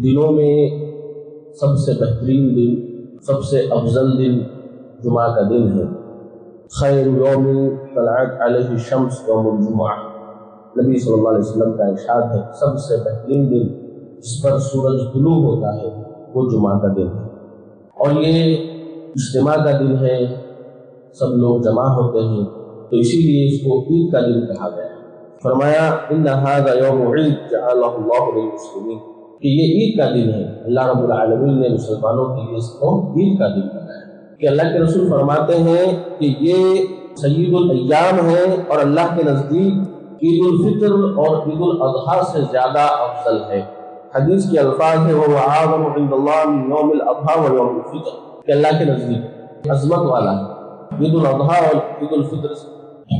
دنوں میں سب سے بہترین دن، سب سے افضل دن جمعہ کا دن ہے۔ خیر یوم طلعت علیہ الشمس یوم الجمعہ، نبی صلی اللہ علیہ وسلم کا ارشاد ہے سب سے بہترین دن جس پر سورج طلوع ہوتا ہے وہ جمعہ کا دن ہے، اور یہ اجتماع کا دن ہے، سب لوگ جمع ہوتے ہیں، تو اسی لیے اس کو عید کا دن کہا گیا ہے۔ فرمایا ان ھذا یوم عید جعلہ اللہ للمسلمین، کہ یہ عید کا دن ہے، اللہ رب العالمین نے مسلمانوں کے لیے اس کو عید کا دن بنایا ہے، کہ اللہ کے رسول فرماتے ہیں کہ یہ سید الایام ہے اور اللہ کے نزدیک عید الفطر اور عید الاضحیٰ سے زیادہ افضل ہے۔ حدیث کے الفاظ ہیں وہ اعظم عند اللہ من یوم الاضحیٰ و یوم الفطر، کہ اللہ کے نزدیک عظمت والا ہے عید الاضحیٰ اور عید الفطر،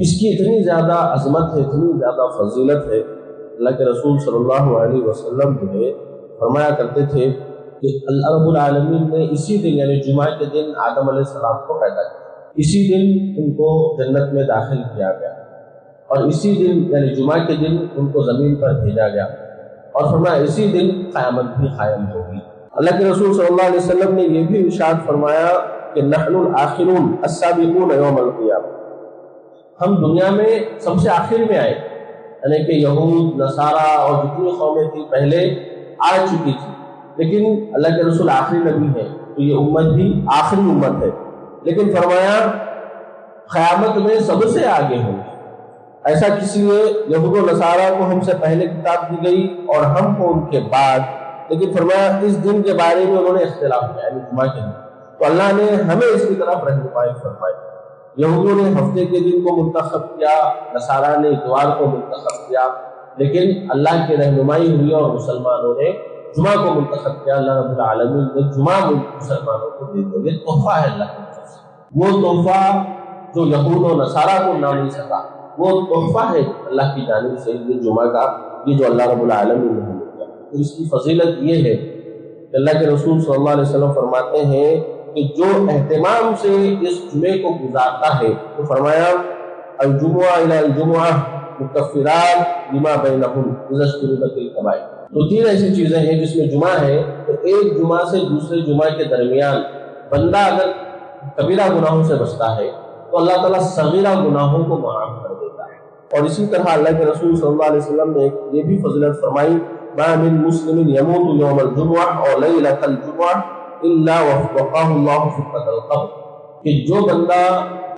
اس کی اتنی زیادہ عظمت ہے، اتنی زیادہ فضیلت ہے۔ اللہ کے رسول صلی اللہ علیہ وسلم جو ہے فرمایا کرتے تھے کہ اللہ رب العالمین نے اسی دن یعنی جمعہ کے دن آدم علیہ السلام کو پیدا کیا، اسی دن ان کو جنت میں داخل کیا گیا، اور اسی دن یعنی جمعہ کے دن ان کو زمین پر بھیجا گیا، اور فرمایا اسی دن قیامت بھی قائم ہوگی۔ اللہ کے رسول صلی اللہ علیہ وسلم نے یہ بھی ارشاد فرمایا کہ نحن الآخرون السابقون یوم القیامہ، ہم دنیا میں سب سے آخر میں آئے، یعنی کہ یہود نصارہ اور جتنی قومیں تھیں پہلے آ چکی تھی، لیکن اللہ کے رسول آخری نبی ہیں تو یہ امت بھی آخری امت ہے، لیکن فرمایا قیامت میں سب سے آگے ہوں گے۔ ایسا کسی نے یہود و نصارہ کو ہم سے پہلے کتاب دی گئی اور ہم کو ان کے بعد، لیکن فرمایا اس دن کے بارے میں انہوں نے اختلاف کیا، یعنی جمعہ کے دن، تو اللہ نے ہمیں اس کی طرف رہنمائی فرمائی۔ یہودوں نے ہفتے کے دن کو منتخب کیا، نصارہ نے اتوار کو منتخب کیا، لیکن اللہ کی رہنمائی ہوئی اور مسلمانوں نے جمعہ کو منتخب کیا۔ اللہ رب العالمین نے جمعہ مسلمانوں کو دے دیا، یہ تحفہ ہے اللہ کی طرف سے، وہ تحفہ جو یہود و نصارہ کو نہ مل سکا، وہ تحفہ ہے اللہ کی جانب سے، یہ جمعہ کا، یہ جو اللہ رب العالمین نے ہمیں دیا۔ تو اس کی فضیلت یہ ہے کہ اللہ کے رسول صلی اللہ علیہ وسلم فرماتے ہیں کہ جو اہتمام سے اس جمعے کو گزارتا ہے، تو فرمایا الجمعہ الی الجمعہ مکفرات لما بینہم اذا اجتنبت الکبائر، تو تین ایسی چیزیں ہیں جس میں جمعہ ہے، تو ایک جمعہ سے دوسرے جمعہ کے درمیان بندہ اگر کبیرہ گناہوں سے بچتا ہے تو اللہ تعالیٰ صغیرہ گناہوں کو معاف کر دیتا ہے۔ اور اسی طرح اللہ کے رسول صلی اللہ علیہ وسلم نے یہ بھی فضیلت فرمائی ما من مسلم یموت یوم الجمعہ اور لیلۃ الجمعہ الا وفقہ اللہ فتنۃ القبر، کہ جو بندہ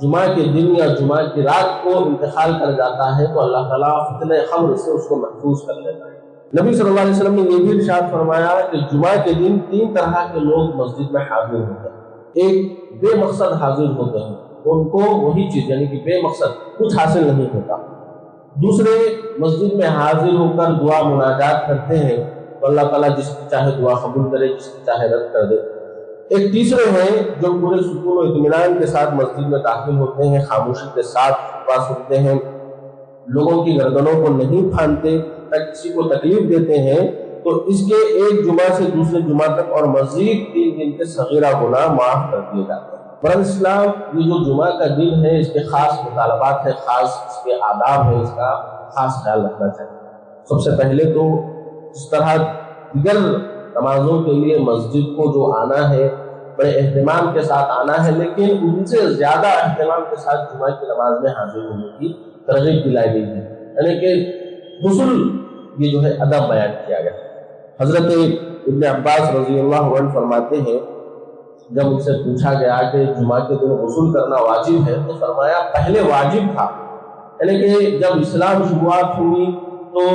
جمعہ کے دن یا جمعہ کی رات کو انتقال کر جاتا ہے تو اللہ تعالیٰ فتنہ قبر سے اس کو محفوظ کر لیتا ہے۔ نبی صلی اللہ علیہ وسلم نے یہ بھی ارشاد فرمایا کہ جمعہ کے دن تین طرح کے لوگ مسجد میں حاضر ہوتے ہیں، ایک بے مقصد حاضر ہوتے ہیں، ان کو وہی چیز یعنی کہ بے مقصد کچھ حاصل نہیں ہوتا، دوسرے مسجد میں حاضر ہو کر دعا مناجات کرتے ہیں تو اللہ تعالیٰ جس کی چاہے دعا قبول کرے، جس کی چاہے رد کر دے، ایک تیسرے ہیں جو پورے سکون و اطمینان کے ساتھ مسجد میں داخل ہوتے ہیں، خاموشی کے ساتھ خطبہ سنتے ہیں، لوگوں کی گردنوں کو نہیں پھاندتے، نہ کسی کو تکلیف دیتے ہیں، تو اس کے ایک جمعہ سے دوسرے جمعہ تک اور مزید 3 دن کے صغیرہ گناہ معاف کر دیے جاتے ہیں۔ برادر اسلام، یہ جو جمعہ کا دن ہے اس کے خاص مطالبات ہے، خاص اس کے آداب ہے، اس کا خاص خیال رکھنا چاہیے۔ سب سے پہلے تو اس طرح دیگر نمازوں کے لیے مسجد کو جو آنا ہے بڑے اہتمام کے ساتھ آنا ہے، لیکن ان سے زیادہ اہتمام کے ساتھ جمعہ کی نماز میں حاضر ہونے کی ترغیب دلائی گئی ہے، یعنی کہ غسل یہ جو ہے ادب بیان کیا گیا۔ حضرت ابن عباس رضی اللہ عنہ فرماتے ہیں جب ان سے پوچھا گیا کہ جمعہ کے دن غسل کرنا واجب ہے تو فرمایا پہلے واجب تھا، یعنی کہ جب اسلام شروعات ہوئی تو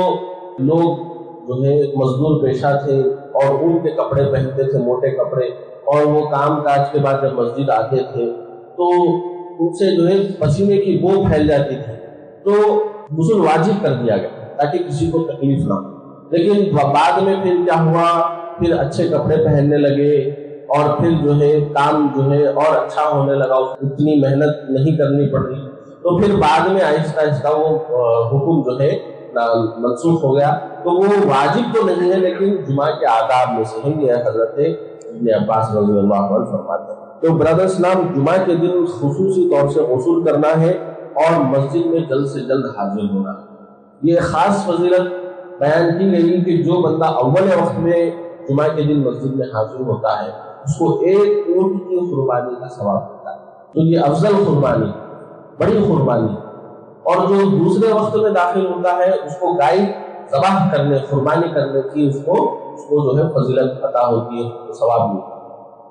لوگ جو ہے مزدور پیشہ تھے اور اون کے کپڑے پہنتے تھے، موٹے کپڑے، اور وہ کام کاج کے بعد جب مسجد آتے تھے تو ان سے جو ہے پسینے کی بو پھیل جاتی تھی، تو غسل واجب کر دیا گیا تاکہ کسی کو تکلیف نہ ہو۔ لیکن بعد میں پھر کیا ہوا، پھر اچھے کپڑے پہننے لگے اور پھر جو ہے کام جو ہے اور اچھا ہونے لگا، اتنی محنت نہیں کرنی پڑ رہی، تو پھر بعد میں آہستہ آہستہ وہ حکم جو ہے منسوخ ہو گیا، تو وہ واجب تو نہیں ہے لیکن جمعہ کے آداب میں سے ہی ہے۔ حضرت ابن عباس رضی اللہ عنہ فرماتے ہیں تو برادر اسلام، جمعہ کے دن خصوصی طور سے غسل کرنا ہے اور مسجد میں جلد سے جلد حاضر ہونا ہے۔ یہ خاص فضیلت بیان کی گئی کہ جو بندہ اول وقت میں جمعہ کے دن مسجد میں حاضر ہوتا ہے اس کو ایک اونٹ کی قربانی کا ثواب ملتا ہے۔ تو یہ افضل قربانی، بڑی قربانی۔ اور جو دوسرے وقت میں داخل ہوتا ہے اس کو گائے ذبح کرنے، قربانی کرنے کی اس کو جو ہے فضیلت عطا ہوتی ہے، ثواب ملتا ہے۔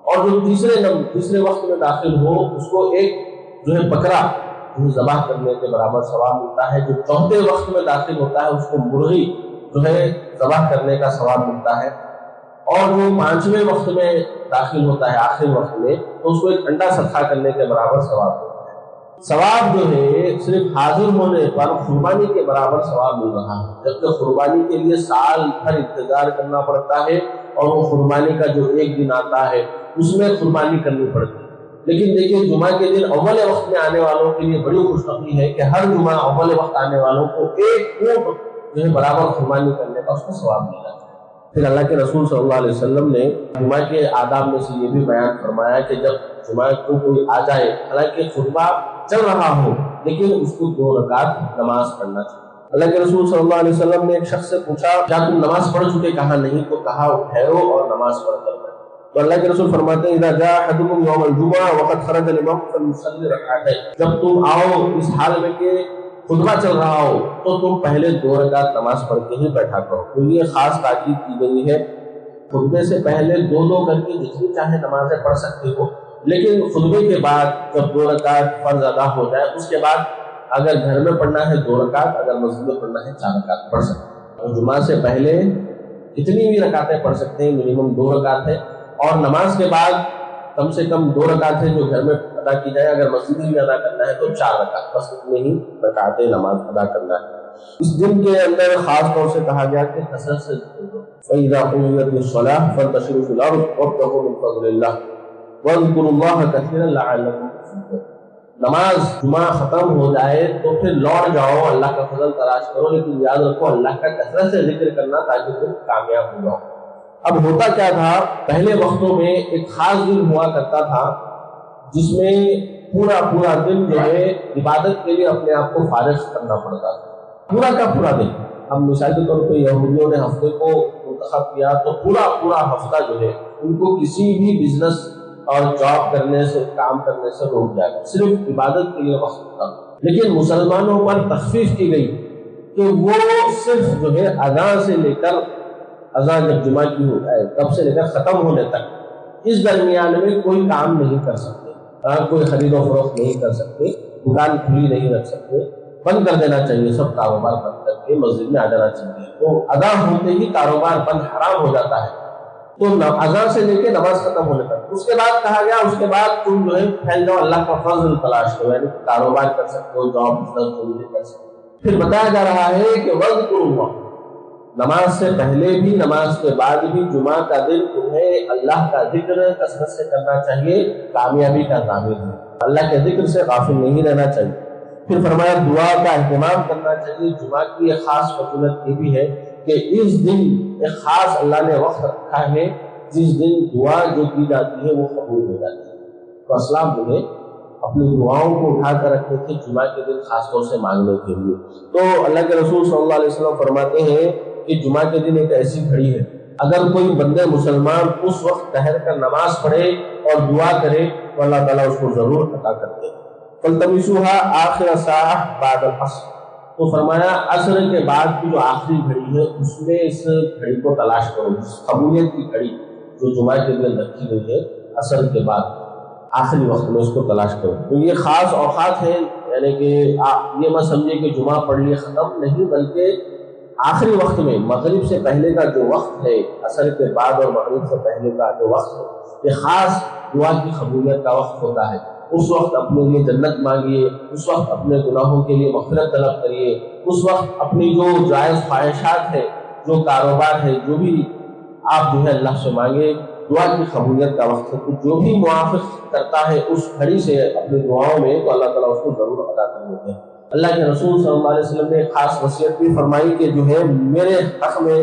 اور جو تیسرے وقت میں داخل ہو اس کو ایک جو ہے بکرا ذبح کرنے کے برابر ثواب ملتا ہے۔ جو چوتھے وقت میں داخل ہوتا ہے اس کو مرغی جو ہے ذبح کرنے کا ثواب ملتا ہے۔ اور جو پانچویں وقت میں داخل ہوتا ہے آخری وقت میں تو اس کو ایک انڈا صدقہ کرنے کے برابر ثواب ملتا ہے۔ ثواب جو ہے صرف حاضر ہونے پر قربانی کے برابر ثواب مل رہا ہے، جبکہ قربانی کے لیے سال بھر انتظار کرنا پڑتا ہے اور وہ قربانی کا جو ایک دن آتا ہے اس میں قربانی کرنی پڑتی ہے۔ لیکن دیکھیے جمعہ کے دن اول وقت میں آنے والوں کے لیے بڑی خوشخبری ہے کہ ہر جمعہ اول وقت آنے والوں کو ایک اونٹ جو ہے برابر قربانی کرنے کا اس کو ثواب ملا ہے۔ پھر اللہ کے رسول صلی اللہ علیہ وسلم نے جمعہ کے آداب میں سے یہ بھی بیان فرمایا کہ جب جمعہ کو کوئی آ جائے، حالانکہ خطبہ چل رہا ہو لیکن اس کو 2 رکعت نماز پڑھنا چاہیے۔ اللہ کے رسول صلی اللہ علیہ وسلم نے ایک شخص سے پوچھا کیا تم نماز پڑھ چکے؟ کہا نہیں، تو کہا ٹھہرو اور نماز پڑھ کر پڑھو۔ تو اللہ کے رسول فرماتے ہیں اذا جاء احدكم يوم الجمعہ وقد خرج الامام فليصلي ركعتين، جب تم آؤ اس حال میں کہ خطبہ چل رہا ہو تو تم پہلے 2 رکعت نماز پڑھ کے ہی بیٹھا کرو۔ تو یہ خاص تاکید کی گئی ہے، خطبے سے پہلے 2 کر کے جتنی چاہے نمازیں پڑھ سکتے ہو، لیکن خطبے کے بعد جب 2 رکعت فرض ادا ہو جائے اس کے بعد اگر گھر میں پڑھنا ہے 2 رکعت، اگر مسجد میں پڑھنا ہے 4 رکعت پڑھ سکتے ہیں۔ جمعہ سے پہلے کتنی بھی رکعتیں پڑھ سکتے ہیں، منیمم 2 رکعت ہے، اور نماز کے بعد کم سے کم 2 رکعت ہے جو گھر میں ادا کی جائے، اگر مسجد میں ادا کرنا ہے تو 4 رکعت، بس اتنے ہی رکعتیں نماز ادا کرنا ہے۔ اس دن کے اندر خاص طور سے کہا گیا کہ کثرت سے فَإِذَا قُضِيَتِ الصَّلَاةُ فَانتَشِرُوا فِي الْأَرْضِ وَابْتَغُوا مِن فَضْلِ اللَّهِ وَاذْكُرُوا اللَّهَ كَثِيرًا لَعَلَّكُمْ تُفْلِحُونَ۔ نماز جمعہ ختم ہو جائے تو پھر لوٹ جاؤ، اللہ کا فضل تلاش کرو، لیکن یاد رکھو اللہ کا کثرت سے ذکر کرنا تاکہ تم کامیاب ہو جاؤ۔ اب ہوتا کیا تھا، پہلے وقتوں میں ایک خاص دن ہوا کرتا تھا جس میں پورا دن جو ہے عبادت کے لیے اپنے آپ کو فارغ کرنا پڑتا تھا، پورا کا پورا دن۔ اب مثال کے طور پہ یہودیوں نے ہفتے کو منتخب کیا تو پورا ہفتہ جو ہے ان کو کسی بھی بزنس اور جاب کرنے سے، کام کرنے سے روک جائے، صرف عبادت کے لیے وقت ہوتا۔ لیکن مسلمانوں پر تخفیف کی گئی کہ وہ صرف جو ہے اذان سے لے کر، اذان جب جمعہ کی ہو جائے تب سے لے کر ختم ہونے تک اس درمیان میں کوئی کام نہیں کر سکتے، کوئی خرید و فروخت نہیں کر سکتے، دکان کھلی نہیں رکھ سکتے، بند کر دینا چاہیے، سب کاروبار بند کر کے مسجد میں آ جانا چاہیے۔ تو اذان ہوتے ہی کاروبار بند، حرام ہو جاتا ہے۔ تو اذان سے لے کے نماز ختم ہونے تک، اس کے بعد کہا گیا اس کے بعد تم جو ہے پھیل جاؤ، اللہ کا فضل تلاش کرو، یعنی کاروبار کر سکتے ہو، جاب کر سکتے ہو۔ پھر بتایا جا رہا ہے کہ وَاذْكُرُوا اللَّهَ، نماز سے پہلے بھی نماز کے بعد بھی جمعہ کا دن تمہیں اللہ کا ذکر کثرت سے کرنا چاہیے، کامیابی کا ضامن ہے، اللہ کے ذکر سے غافل نہیں رہنا چاہیے۔ پھر فرمایا دعا کا اہتمام کرنا چاہیے۔ جمعہ کی ایک خاص فضیلت یہ بھی ہے کہ اس دن ایک خاص اللہ نے وقت رکھا ہے جس دن دعا جو کی جاتی ہے وہ قبول ہو جاتی ہے۔ تو اسلام جو ہے اپنی دعاؤں کو اٹھا کر رکھتے تھے جمعہ کے دن خاص طور سے مانگنے کے لیے۔ تو اللہ کے رسول صلی اللہ علیہ وسلم فرماتے ہیں کہ جمعہ کے دن ایک ایسی گھڑی ہے، اگر کوئی بندے مسلمان اس وقت ٹھہر کر نماز پڑھے اور دعا کرے تو اللہ تعالیٰ اس کو ضرور عطا کرتے ہیں۔ فَالْتَمِسُوهَا آخِرَ سَاعَةٍ بَعْدَ الْعَصْرِ، تو فرمایا عصر کے بعد کی جو آخری گھڑی ہے اس میں اس گھڑی کو تلاش کرو، اس قبولیت کی گھڑی جو جمعہ کے دن رکھی گئی ہے، عصر کے بعد آخری وقت میں اس کو تلاش کرو۔ تو یہ خاص اوقات ہیں، یعنی کہ یہ مت سمجھے کہ جمعہ پڑھ لیے ختم، نہیں، بلکہ آخری وقت میں مغرب سے پہلے کا جو وقت ہے، عصر کے بعد اور مغرب سے پہلے کا جو وقت ہے، یہ خاص دعا کی قبولیت کا وقت ہوتا ہے۔ اس وقت اپنے لیے جنت مانگیے، اس وقت اپنے گناہوں کے لیے مغفرت طلب کریے، اس وقت اپنی جو جائز خواہشات ہے، جو کاروبار ہے، جو بھی آپ جو ہے اللہ سے مانگے، دعا کی قبولیت کا وقت ہے۔ تو جو بھی موافق کرتا ہے اس گھڑی سے اپنی دعاؤں میں تو اللہ تعالیٰ اس کو ضرور عطا کر دیتے ہیں۔ اللہ کے رسول صلی اللہ علیہ وسلم نے ایک خاص وصیت بھی فرمائی کہ جو ہے میرے حق میں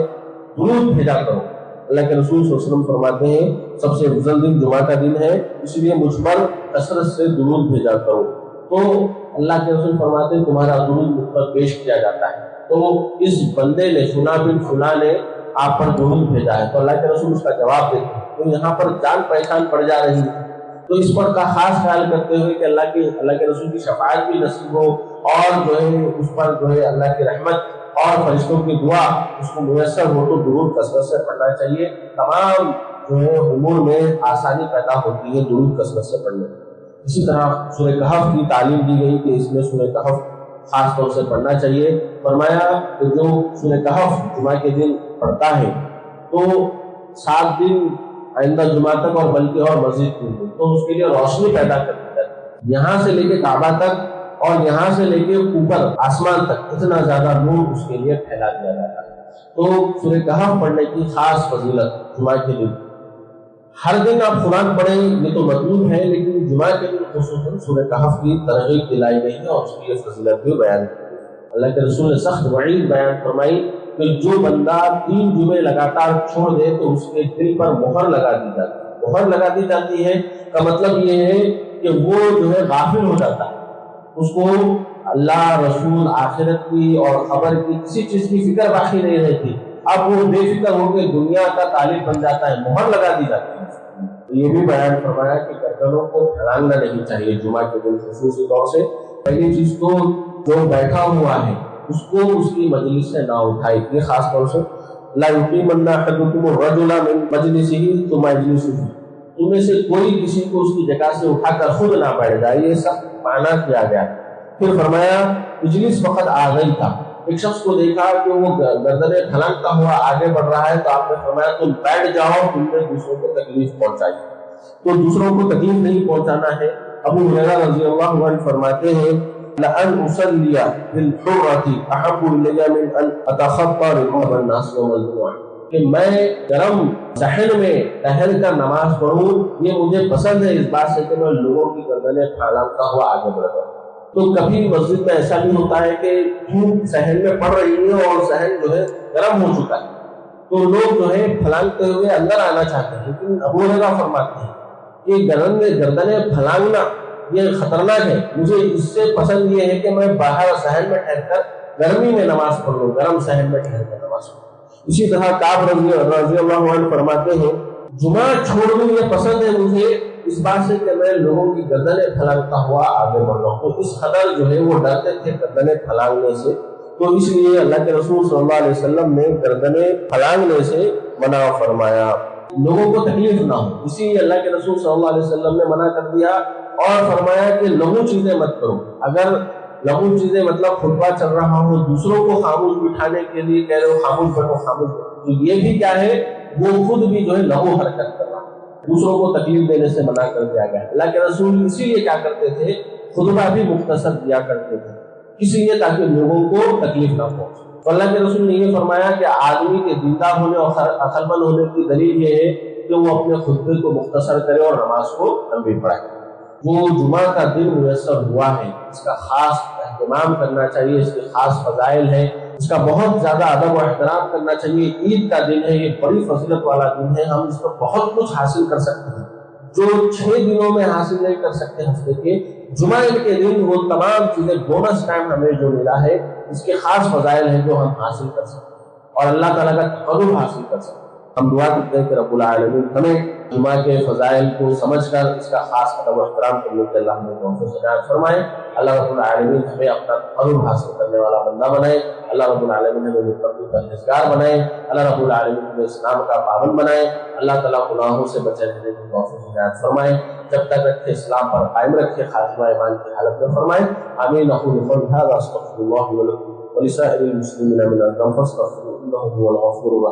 درود بھیجا کرو۔ اللہ کے رسول صلی اللہ علیہ وسلم فرماتے ہیں سب سے افضل دن جمعہ کا دن ہے، اس لیے مجھ پر کثرت سے درود بھیجا کرو۔ تو اللہ کے رسول فرماتے ہیں تمہارا درود مجھ پر پیش کیا جاتا ہے۔ تو اس بندے نے، فلاں بن فلاں نے آپ پر درود بھیجا ہے، تو اللہ کے رسول اس کا جواب دیتے ہیں۔ تو یہاں پر جان پہچان پڑ جا رہی ہے، تو اس پر کا خاص خیال کرتے ہوئے کہ اللہ کے رسول کی شفاعت بھی نصیب ہو، اور جو ہے اس پر جو ہے اللہ کی رحمت اور فرشتوں کی دعا اس کو میسر ہو، تو درود کثرت سے پڑھنا چاہیے۔ تمام جو ہے امور میں آسانی پیدا ہوتی ہے درود کثرت سے پڑھنے۔ اسی طرح سورہ کہف کی تعلیم دی گئی کہ اس میں سورہ کہف خاص طور سے پڑھنا چاہیے۔ فرمایا کہ جو سورہ کہف جمعہ کے دن پڑھتا ہے تو 7 دن آئندہ جمعہ تک اور بلکہ اور مزید تو اس کے لیے روشنی پیدا کر دی جاتی ہے، یہاں سے لے کے کعبہ تک اور یہاں سے لے کے اوپر آسمان تک اتنا زیادہ نور اس کے لیے پھیلا دیا جاتا ہے۔ تو سورہ کہف پڑھنے کی خاص فضیلت جمعہ کے دن، ہر دن آپ قرآن پڑھیں یہ تو مطلوب ہے، لیکن جمعہ کے دن خصوصاً سورہ کہف کی ترغیب دلائی گئی ہے اور اس کی فضیلت بھی بیان کی گئی ہے۔ اللہ کے رسول نے سخت وعید بیان فرمائی کہ جو بندہ 3 جمعے لگاتار چھوڑ دے تو اس کے دل پر مہر لگا دی جاتی ہے۔ مہر لگا دی جاتی ہے کا مطلب یہ ہے کہ وہ جو ہے غافل ہو جاتا ہے، اس کو اللہ، رسول، آخرت کی اور خبر کی کسی چیز کی فکر باقی نہیں رہتی، اب وہ بے فکر ہو کے دنیا کا طالب بن جاتا ہے، مہر لگا دی جاتی ہے۔ یہ بھی بیان فرمایا کہ گردنوں کو پھیلانا نہیں چاہیے جمعہ کے دن خصوصی طور سے۔ پہلی چیز تو جو بیٹھا ہوا ہے اس کو اس کی مجلس سے نہ اٹھائے، یہ خاص طور سے لا یقیمن احدکم الرجل من مجلسہ ثم یجلس، تم میں سے کوئی کسی کو اس کی جگہ سے اٹھا کر خود نہ بیٹھ جائے، یہ سب معنی کیا گیا۔ پھر فرمایا اجلس فقط آ گئی تھا، ایک شخص کو دیکھا کہ وہ گردنیں پھلانگتا ہوا آگے بڑھ رہا ہے تو آپ نے فرمایا تم بیٹھ جاؤ، تم نے دوسروں کو تکلیف پہنچائی۔ تو دوسروں کو تکلیف نہیں پہنچانا ہے۔ ابو ہریرہ رضی اللہ عنہ فرماتے ہیں لَأَنْ أُصَلِّيَ بِالْحُرَّةِ أَحَبُّ إِلَيَّ مِنْ أَنْ أَتَخَطَّى رِقَابَ النَّاسِ يَوْمَ الْجُمُعَةِ، کہ میں گرم صحن میں ٹہل کر نماز پڑھوں یہ مجھے پسند ہے اس بات سے کہ میں لوگوں کی گردنیں پھیلاتا ہوا آگے بڑھ جاؤں۔ تو کبھی مسجد میں ایسا بھی ہوتا ہے کہ دھوپ صحن میں پڑ رہی ہے اور صحن جو ہے گرم ہو چکا ہے، تو لوگ جو ہے پھلانگتے ہوئے اندر آنا چاہتے ہیں، لیکن ابو ہریرہ فرماتے ہیں کہ گردنیں پھلانگنا یہ خطرناک ہے، مجھے اس سے پسند یہ ہے کہ میں باہر صحن میں ٹھہر کر گرمی میں نماز پڑھ لوں، گرم صحن میں ٹھہر کر نماز پڑھ لوں۔ اسی طرح کعب رضی اللہ عنہ فرماتے ہیں جمعہ چھوڑ دوں یہ پسند ہے مجھے اس بات سے کہ میں لوگوں کی گردنیں پھلانگتا ہوا آگے بڑھ رہا ہوں۔ تو اس قدر جو ہے وہ ڈرتے تھے گردنیں پھلانگنے سے، تو اس لیے اللہ کے رسول صلی اللہ علیہ وسلم نے گردنیں پھلانگنے سے منع فرمایا، لوگوں کو تکلیف نہ ہو، اسی لیے اللہ کے رسول صلی اللہ علیہ وسلم نے منع کر دیا اور فرمایا کہ لغو چیزیں مت کرو۔ اگر لغو چیزیں مطلب خطبہ چل رہا ہو دوسروں کو خاموش بٹھانے کے لیے کہہ رہے ہو خاموش بیٹھو خاموش بیٹھو، تو یہ بھی کیا ہے وہ خود بھی جو ہے لغو حرکت کر رہا ہے، دوسروں کو تکلیف دینے سے منع کر دیا گیا۔ اللہ کے رسول اسی لیے کیا کرتے تھے خطبہ بھی مختصر دیا کرتے تھے، اسی لیے تاکہ لوگوں کو تکلیف نہ پہنچے۔ تو اللہ کے رسول نے یہ فرمایا کہ آدمی کے دیندار ہونے اور عقل مند ہونے کی دلیل یہ ہے کہ وہ اپنے خطبے کو مختصر کرے اور نماز کو لمبی پڑھائے۔ جو جمعہ کا دن میسر ہوا ہے اس کا خاص اہتمام کرنا چاہیے، اس کے خاص فضائل ہیں، اس کا بہت زیادہ ادب و احترام کرنا چاہیے۔ عید کا دن ہے، یہ بڑی فضیلت والا دن ہے، ہم اس پر بہت کچھ حاصل کر سکتے ہیں جو 6 دنوں میں حاصل نہیں کر سکتے ہفتے کے۔ جمعہ کے دن وہ تمام چیزیں بونس ٹائم ہمیں جو ملا ہے اس کے خاص فضائل ہیں جو ہم حاصل کر سکتے ہیں اور اللہ تعالیٰ کا تقرب حاصل کر سکتے ہیں۔ ہم دعا کرتے ہیں کہ رب العالمین ہمیں جمعہ کے فضائل کو سمجھ کر اس کا خاص ادب و احترام کرنے کے اللہ ہمیں توفیق عنایت فرمائے۔ اللہ رب العالمین ہمیں اپنا تقرب حاصل کرنے والا بندہ بنائے، اللہ رب العالمین ہمیں متقی پرہیزگار بنائے، اللہ رب العالمین ہمیں اسلام کا پابند بنائے، اللہ تعالیٰ گناہوں سے بچے رہنے کی توفیق عنایت فرمائے، جب تک رکھے اسلام پر قائم رکھے، خاتمہ ایمان کی حالت میں فرمائے۔ آمین۔ اقول قولی ھذا استغفر اللہ ولکم ولسائر المسلمین من الذنوب فاستغفروہ انہ هو الغفور الرحیم۔